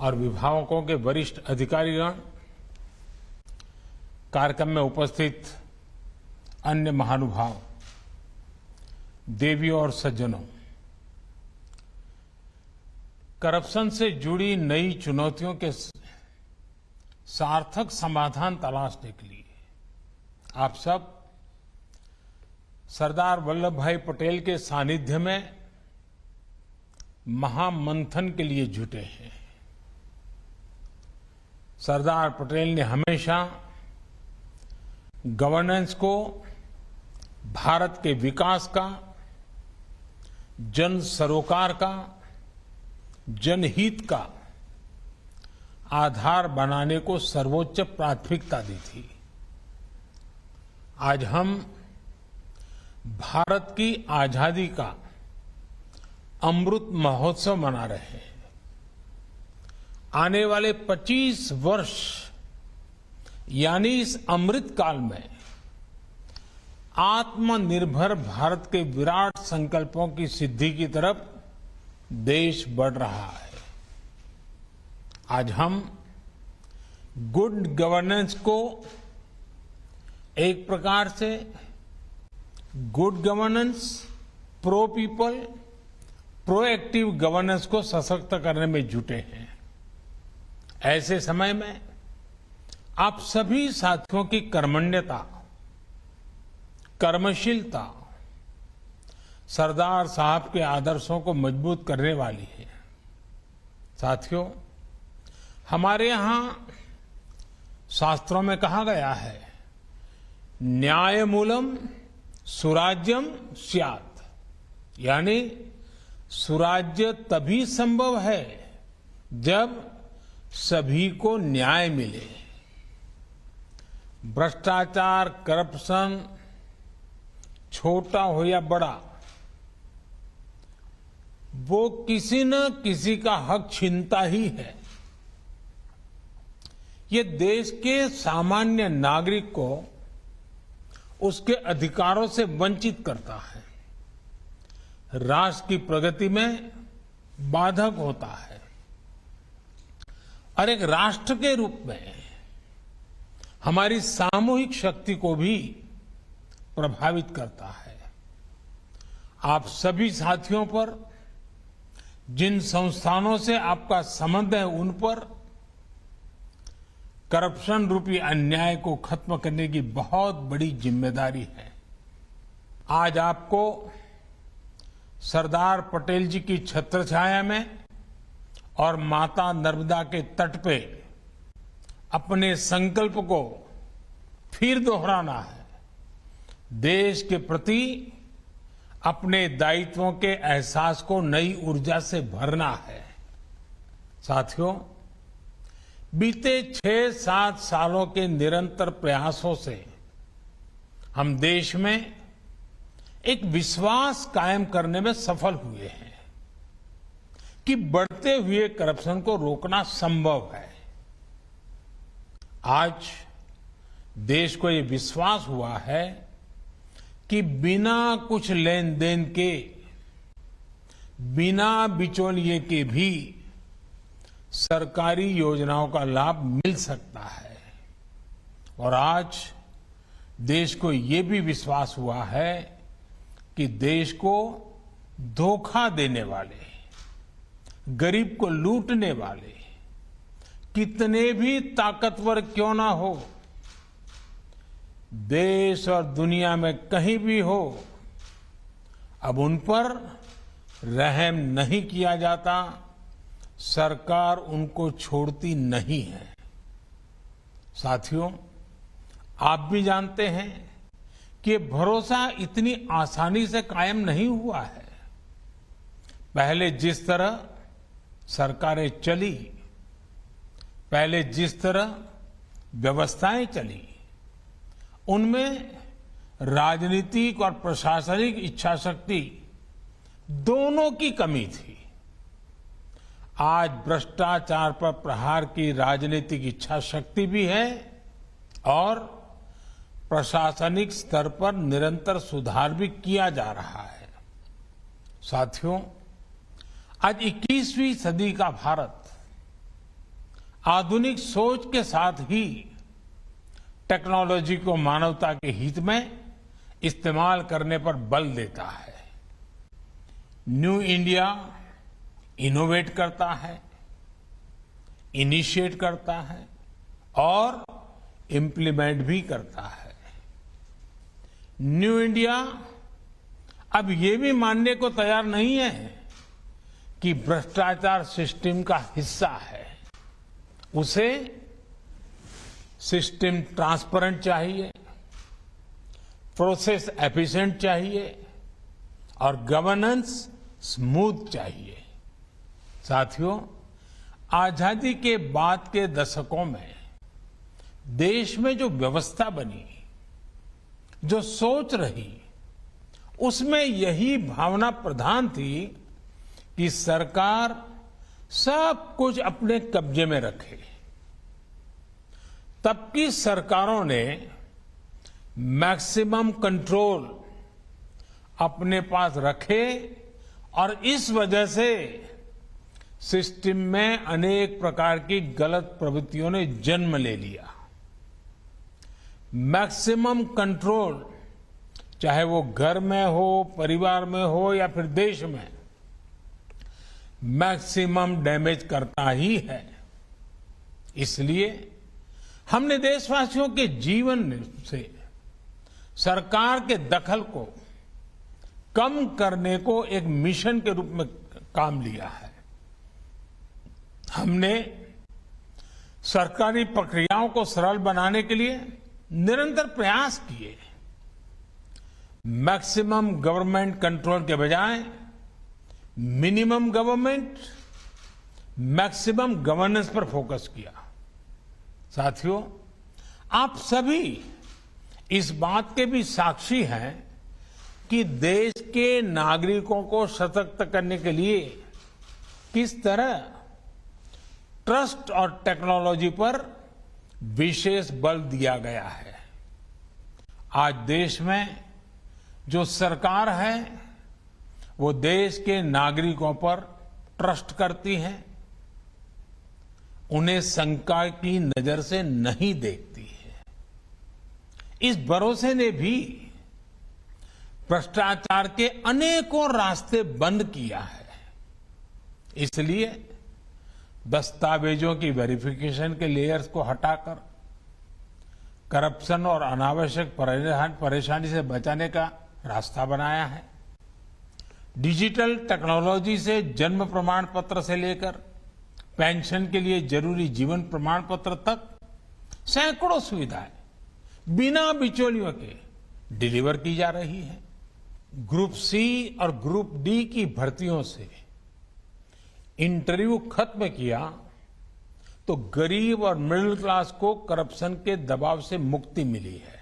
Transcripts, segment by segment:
और विभागों के वरिष्ठ अधिकारीगण, कार्यक्रम में उपस्थित अन्य महानुभाव, देवियों और सज्जनों, करप्शन से जुड़ी नई चुनौतियों के सार्थक समाधान तलाशने के लिए आप सब सरदार वल्लभ भाई पटेल के सानिध्य में महामंथन के लिए जुटे हैं। सरदार पटेल ने हमेशा गवर्नेंस को भारत के विकास का, जन सरोकार का, जनहित का आधार बनाने को सर्वोच्च प्राथमिकता दी थी। आज हम भारत की आजादी का अमृत महोत्सव मना रहे हैं। आने वाले 25 वर्ष यानी इस अमृत काल में आत्मनिर्भर भारत के विराट संकल्पों की सिद्धि की तरफ देश बढ़ रहा है। आज हम गुड गवर्नेंस को एक प्रकार से good governance, pro people, proactive governance को सशक्त करने में जुटे हैं। ऐसे समय में आप सभी साथियों की कर्मण्यता, कर्मशीलता सरदार साहब के आदर्शों को मजबूत करने वाली है। साथियों, हमारे यहां शास्त्रों में कहा गया है, न्यायमूलम सुराज्यम स्यात्, यानी सुराज्य तभी संभव है जब सभी को न्याय मिले। भ्रष्टाचार, करप्शन, छोटा हो या बड़ा, वो किसी न किसी का हक छीनता ही है। ये देश के सामान्य नागरिक को उसके अधिकारों से वंचित करता है, राष्ट्र की प्रगति में बाधक होता है और एक राष्ट्र के रूप में हमारी सामूहिक शक्ति को भी प्रभावित करता है। आप सभी साथियों पर, जिन संस्थानों से आपका संबंध है, उन पर करप्शन रूपी अन्याय को खत्म करने की बहुत बड़ी जिम्मेदारी है। आज आपको सरदार पटेल जी की छत्रछाया में और माता नर्मदा के तट पे अपने संकल्प को फिर दोहराना है। देश के प्रति अपने दायित्वों के एहसास को नई ऊर्जा से भरना है। साथियों, बीते 6-7 सालों के निरंतर प्रयासों से हम देश में एक विश्वास कायम करने में सफल हुए हैं कि बढ़ते हुए करप्शन को रोकना संभव है। आज देश को ये विश्वास हुआ है कि बिना कुछ लेन देन के, बिना बिचौलिए के भी सरकारी योजनाओं का लाभ मिल सकता है। और आज देश को ये भी विश्वास हुआ है कि देश को धोखा देने वाले, गरीब को लूटने वाले कितने भी ताकतवर क्यों ना हो, देश और दुनिया में कहीं भी हो, अब उन पर रहम नहीं किया जाता। सरकार उनको छोड़ती नहीं है। साथियों, आप भी जानते हैं कि भरोसा इतनी आसानी से कायम नहीं हुआ है। पहले जिस तरह सरकारें चली, पहले जिस तरह व्यवस्थाएं चली, उनमें राजनीतिक और प्रशासनिक इच्छाशक्ति दोनों की कमी थी। आज भ्रष्टाचार पर प्रहार की राजनीतिक इच्छा शक्ति भी है और प्रशासनिक स्तर पर निरंतर सुधार भी किया जा रहा है। साथियों, आज 21वीं सदी का भारत आधुनिक सोच के साथ ही टेक्नोलॉजी को मानवता के हित में इस्तेमाल करने पर बल देता है। न्यू इंडिया इनोवेट करता है, इनिशिएट करता है और इम्प्लीमेंट भी करता है। न्यू इंडिया अब ये भी मानने को तैयार नहीं है कि भ्रष्टाचार सिस्टम का हिस्सा है। उसे सिस्टम ट्रांसपेरेंट चाहिए, प्रोसेस एफिशिएंट चाहिए और गवर्नेंस स्मूथ चाहिए। साथियों, आजादी के बाद के दशकों में देश में जो व्यवस्था बनी, जो सोच रही, उसमें यही भावना प्रधान थी कि सरकार सब कुछ अपने कब्जे में रखे। तब की सरकारों ने मैक्सिमम कंट्रोल अपने पास रखे और इस वजह से सिस्टम में अनेक प्रकार की गलत प्रवृत्तियों ने जन्म ले लिया। मैक्सिमम कंट्रोल, चाहे वो घर में हो, परिवार में हो या फिर देश में, मैक्सिमम डैमेज करता ही है। इसलिए हमने देशवासियों के जीवन से सरकार के दखल को कम करने को एक मिशन के रूप में काम लिया है। हमने सरकारी प्रक्रियाओं को सरल बनाने के लिए निरंतर प्रयास किए। मैक्सिमम गवर्नमेंट कंट्रोल के बजाय मिनिमम गवर्नमेंट, मैक्सिमम गवर्नेंस पर फोकस किया। साथियों, आप सभी इस बात के भी साक्षी हैं कि देश के नागरिकों को सशक्त करने के लिए किस तरह ट्रस्ट और टेक्नोलॉजी पर विशेष बल दिया गया है। आज देश में जो सरकार है वो देश के नागरिकों पर ट्रस्ट करती है, उन्हें शंका की नजर से नहीं देखती है। इस भरोसे ने भी भ्रष्टाचार के अनेकों रास्ते बंद किया है। इसलिए दस्तावेजों की वेरिफिकेशन के लेयर्स को हटाकर करप्शन और अनावश्यक परेशानी से बचाने का रास्ता बनाया है। डिजिटल टेक्नोलॉजी से जन्म प्रमाण पत्र से लेकर पेंशन के लिए जरूरी जीवन प्रमाण पत्र तक सैकड़ों सुविधाएं बिना बिचौलियों के डिलीवर की जा रही है। ग्रुप सी और ग्रुप डी की भर्तियों से इंटरव्यू खत्म किया तो गरीब और मिडिल क्लास को करप्शन के दबाव से मुक्ति मिली है।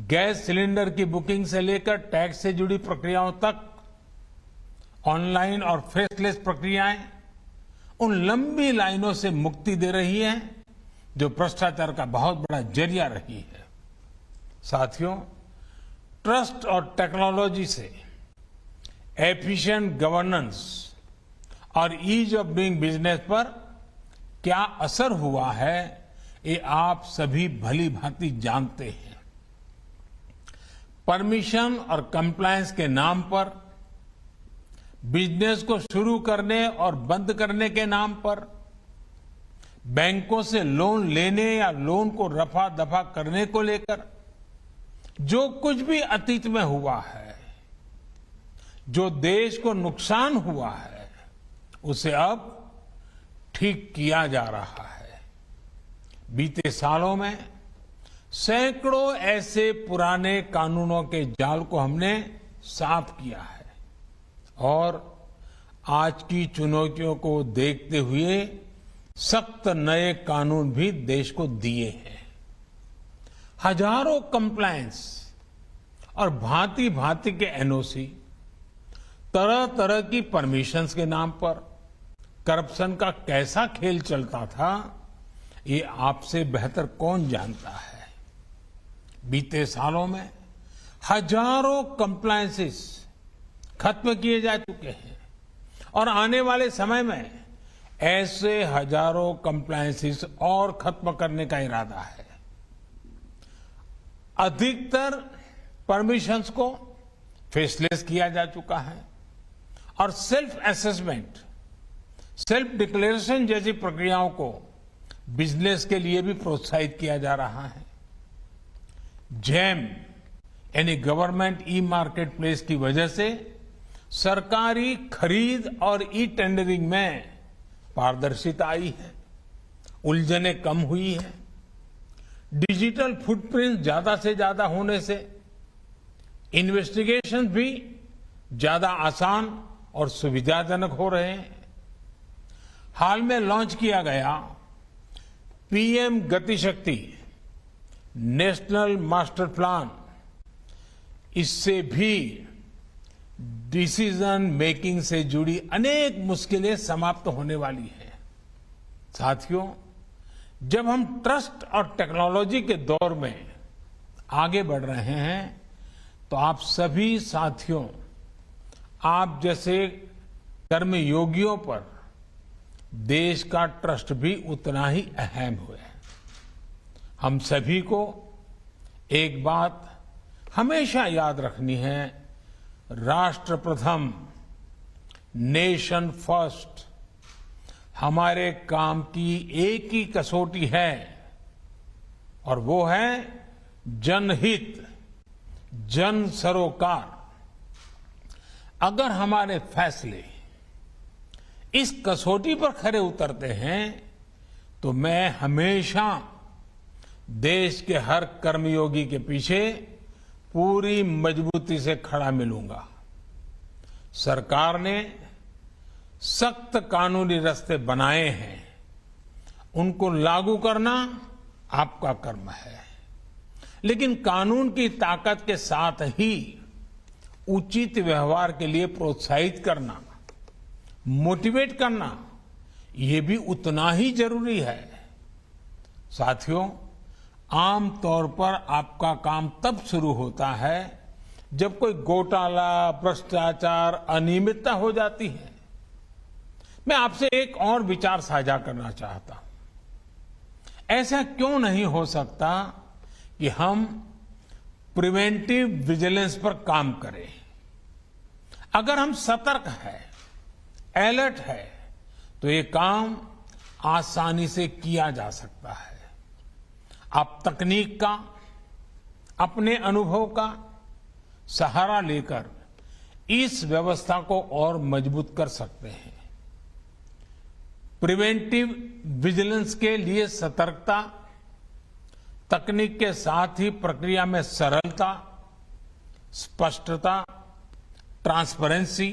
गैस सिलेंडर की बुकिंग से लेकर टैक्स से जुड़ी प्रक्रियाओं तक ऑनलाइन और फेसलेस प्रक्रियाएं उन लंबी लाइनों से मुक्ति दे रही हैं जो भ्रष्टाचार का बहुत बड़ा जरिया रही है। साथियों, ट्रस्ट और टेक्नोलॉजी से एफिशिएंट गवर्नेंस और ईज ऑफ डूइंग बिजनेस पर क्या असर हुआ है, ये आप सभी भली भांति जानते हैं। परमिशन और कंप्लायंस के नाम पर, बिजनेस को शुरू करने और बंद करने के नाम पर, बैंकों से लोन लेने या लोन को रफा दफा करने को लेकर जो कुछ भी अतीत में हुआ है, जो देश को नुकसान हुआ है, उसे अब ठीक किया जा रहा है। बीते सालों में सैकड़ों ऐसे पुराने कानूनों के जाल को हमने साफ किया है और आज की चुनौतियों को देखते हुए सख्त नए कानून भी देश को दिए हैं। हजारों कंप्लायंस और भांति भांति के एनओसी, तरह तरह की परमिशंस के नाम पर करप्शन का कैसा खेल चलता था, ये आपसे बेहतर कौन जानता है। बीते सालों में हजारों कंप्लायंसेस खत्म किए जा चुके हैं और आने वाले समय में ऐसे हजारों कंप्लायंसेस और खत्म करने का इरादा है। अधिकतर परमिशंस को फेसलेस किया जा चुका है और सेल्फ असेसमेंट, सेल्फ डिक्लेरेशन जैसी प्रक्रियाओं को बिजनेस के लिए भी प्रोत्साहित किया जा रहा है। जैम यानी गवर्नमेंट ई मार्केट प्लेस की वजह से सरकारी खरीद और ई टेंडरिंग में पारदर्शिता आई है, उलझनें कम हुई है। डिजिटल फुटप्रिंट ज्यादा से ज्यादा होने से इन्वेस्टिगेशन भी ज्यादा आसान और सुविधाजनक हो रहे हैं। हाल में लॉन्च किया गया PM Gati Shakti national master plan, इससे भी डिसीजन मेकिंग से जुड़ी अनेक मुश्किलें समाप्त होने वाली हैं। साथियों, जब हम ट्रस्ट और टेक्नोलॉजी के दौर में आगे बढ़ रहे हैं तो आप सभी साथियों, आप जैसे कर्मयोगियों पर देश का ट्रस्ट भी उतना ही अहम है। हम सभी को एक बात हमेशा याद रखनी है, राष्ट्र प्रथम, नेशन फर्स्ट हमारे काम की एक ही कसौटी है और वो है जनहित, जन सरोकार। अगर हमारे फैसले इस कसौटी पर खरे उतरते हैं तो मैं हमेशा देश के हर कर्मयोगी के पीछे पूरी मजबूती से खड़ा मिलूंगा। सरकार ने सख्त कानूनी रास्ते बनाए हैं, उनको लागू करना आपका कर्म है, लेकिन कानून की ताकत के साथ ही उचित व्यवहार के लिए प्रोत्साहित करना, मोटिवेट करना, ये भी उतना ही जरूरी है। साथियों, आमतौर पर आपका काम तब शुरू होता है जब कोई घोटाला, भ्रष्टाचार, अनियमितता हो जाती है। मैं आपसे एक और विचार साझा करना चाहता हूं। ऐसा क्यों नहीं हो सकता कि हम प्रिवेंटिव विजिलेंस पर काम करें? अगर हम सतर्क हैं, अलर्ट है, तो ये काम आसानी से किया जा सकता है। आप तकनीक का, अपने अनुभव का सहारा लेकर इस व्यवस्था को और मजबूत कर सकते हैं। प्रिवेंटिव विजिलेंस के लिए सतर्कता, तकनीक के साथ ही प्रक्रिया में सरलता, स्पष्टता, ट्रांसपेरेंसी,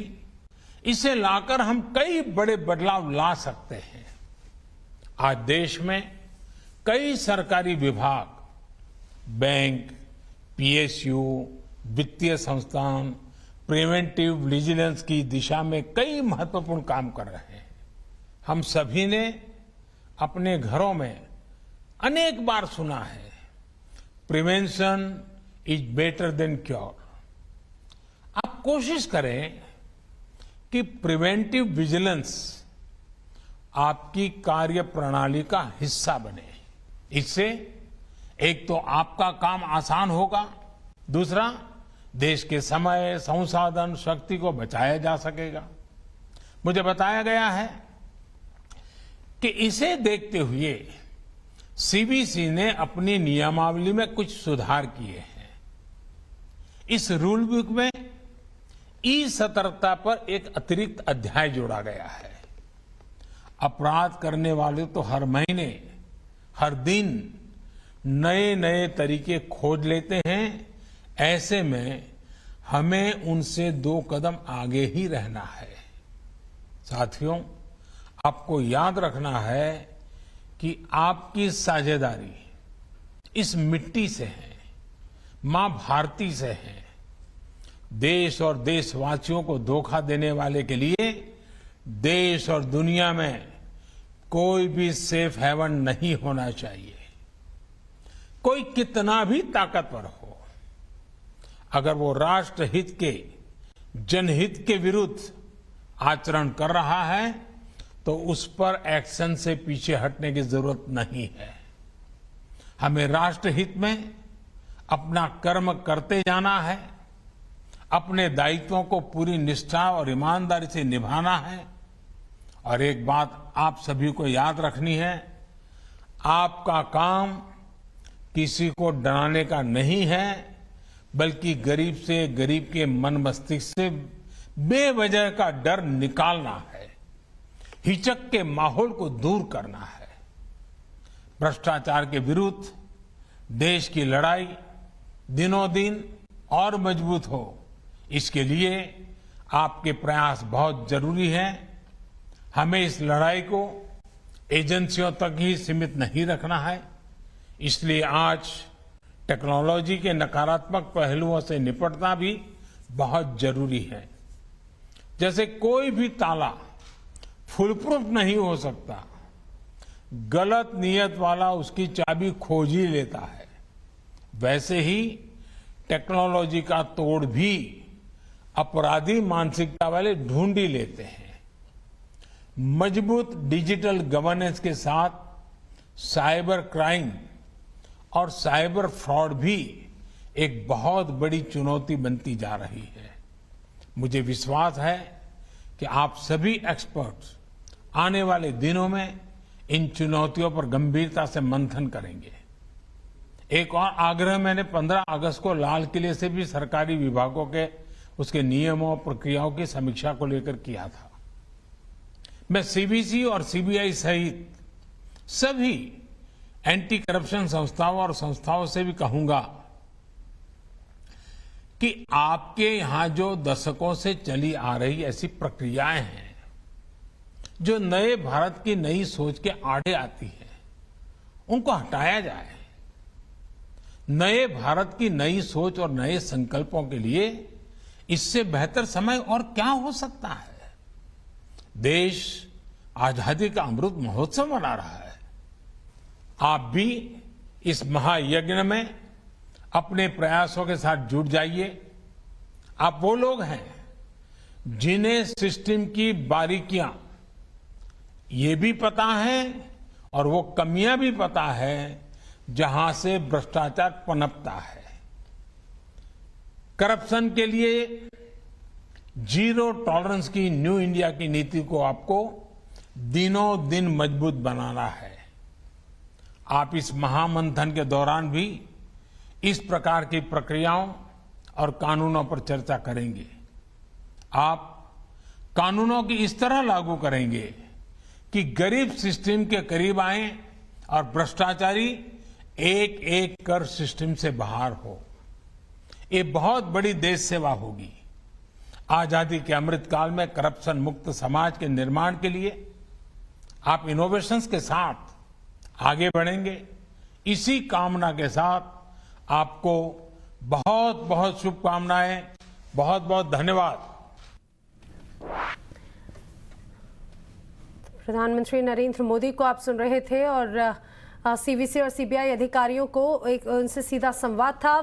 इसे लाकर हम कई बड़े बदलाव ला सकते हैं। आज देश में कई सरकारी विभाग, बैंक, पीएसयू, वित्तीय संस्थान प्रिवेंटिव विजिलेंस की दिशा में कई महत्वपूर्ण काम कर रहे हैं। हम सभी ने अपने घरों में अनेक बार सुना है, prevention is better than cure. आप कोशिश करें कि प्रिवेंटिव विजिलेंस आपकी कार्य प्रणाली का हिस्सा बने। इससे एक तो आपका काम आसान होगा, दूसरा देश के समय, संसाधन, शक्ति को बचाया जा सकेगा। मुझे बताया गया है कि इसे देखते हुए सीबीसी ने अपनी नियमावली में कुछ सुधार किए हैं। इस रूल बुक में ई सतर्कता पर एक अतिरिक्त अध्याय जोड़ा गया है। अपराध करने वाले तो हर महीने, हर दिन नए नए तरीके खोज लेते हैं। ऐसे में हमें उनसे 2 कदम आगे ही रहना है। साथियों, आपको याद रखना है कि आपकी साझेदारी इस मिट्टी से है, मां भारती से है। देश और देशवासियों को धोखा देने वाले के लिए देश और दुनिया में कोई भी सेफ हेवन नहीं होना चाहिए। कोई कितना भी ताकतवर हो, अगर वो राष्ट्र हित के, जनहित के विरुद्ध आचरण कर रहा है तो उस पर एक्शन से पीछे हटने की जरूरत नहीं है। हमें राष्ट्र हित में अपना कर्म करते जाना है, अपने दायित्वों को पूरी निष्ठा और ईमानदारी से निभाना है। और एक बात आप सभी को याद रखनी है, आपका काम किसी को डराने का नहीं है, बल्कि गरीब से गरीब के मन मस्तिष्क से बेवजह का डर निकालना है, हिचक के माहौल को दूर करना है। भ्रष्टाचार के विरुद्ध देश की लड़ाई दिनों दिन और मजबूत हो, इसके लिए आपके प्रयास बहुत जरूरी हैं। हमें इस लड़ाई को एजेंसियों तक ही सीमित नहीं रखना है। इसलिए आज टेक्नोलॉजी के नकारात्मक पहलुओं से निपटना भी बहुत जरूरी है। जैसे कोई भी ताला फुल प्रूफ नहीं हो सकता, गलत नीयत वाला उसकी चाबी खोज ही लेता है, वैसे ही टेक्नोलॉजी का तोड़ भी अपराधी मानसिकता वाले ढूंढ ही लेते हैं। मजबूत डिजिटल गवर्नेंस के साथ साइबर क्राइम और साइबर फ्रॉड भी एक बहुत बड़ी चुनौती बनती जा रही है। मुझे विश्वास है कि आप सभी एक्सपर्ट्स आने वाले दिनों में इन चुनौतियों पर गंभीरता से मंथन करेंगे। एक और आग्रह मैंने 15 अगस्त को लाल किले से भी सरकारी विभागों के उसके नियमों और प्रक्रियाओं की समीक्षा को लेकर किया था। मैं सीबीसी और सीबीआई सहित सभी एंटी करप्शन संस्थाओं और संस्थाओं से भी कहूंगा कि आपके यहां जो दशकों से चली आ रही ऐसी प्रक्रियाएं हैं जो नए भारत की नई सोच के आड़े आती है, उनको हटाया जाए। नए भारत की नई सोच और नए संकल्पों के लिए इससे बेहतर समय और क्या हो सकता है। देश आजादी का अमृत महोत्सव मना रहा है। आप भी इस महायज्ञ में अपने प्रयासों के साथ जुट जाइए। आप वो लोग हैं जिन्हें सिस्टम की बारीकियां ये भी पता है और वो कमियां भी पता है जहां से भ्रष्टाचार पनपता है। करप्शन के लिए जीरो टॉलरेंस की न्यू इंडिया की नीति को आपको दिनों दिन मजबूत बनाना है। आप इस महामंथन के दौरान भी इस प्रकार की प्रक्रियाओं और कानूनों पर चर्चा करेंगे। आप कानूनों की इस तरह लागू करेंगे कि गरीब सिस्टम के करीब आए और भ्रष्टाचारी एक एक कर सिस्टम से बाहर हो। ये बहुत बड़ी देश सेवा होगी। आजादी के अमृतकाल में करप्शन मुक्त समाज के निर्माण के लिए आप इनोवेशंस के साथ आगे बढ़ेंगे। इसी कामना के साथ आपको बहुत बहुत शुभकामनाएं, बहुत बहुत धन्यवाद। प्रधानमंत्री नरेंद्र मोदी को आप सुन रहे थे और सीवीसी और सीबीआई अधिकारियों को उनसे सीधा संवाद था।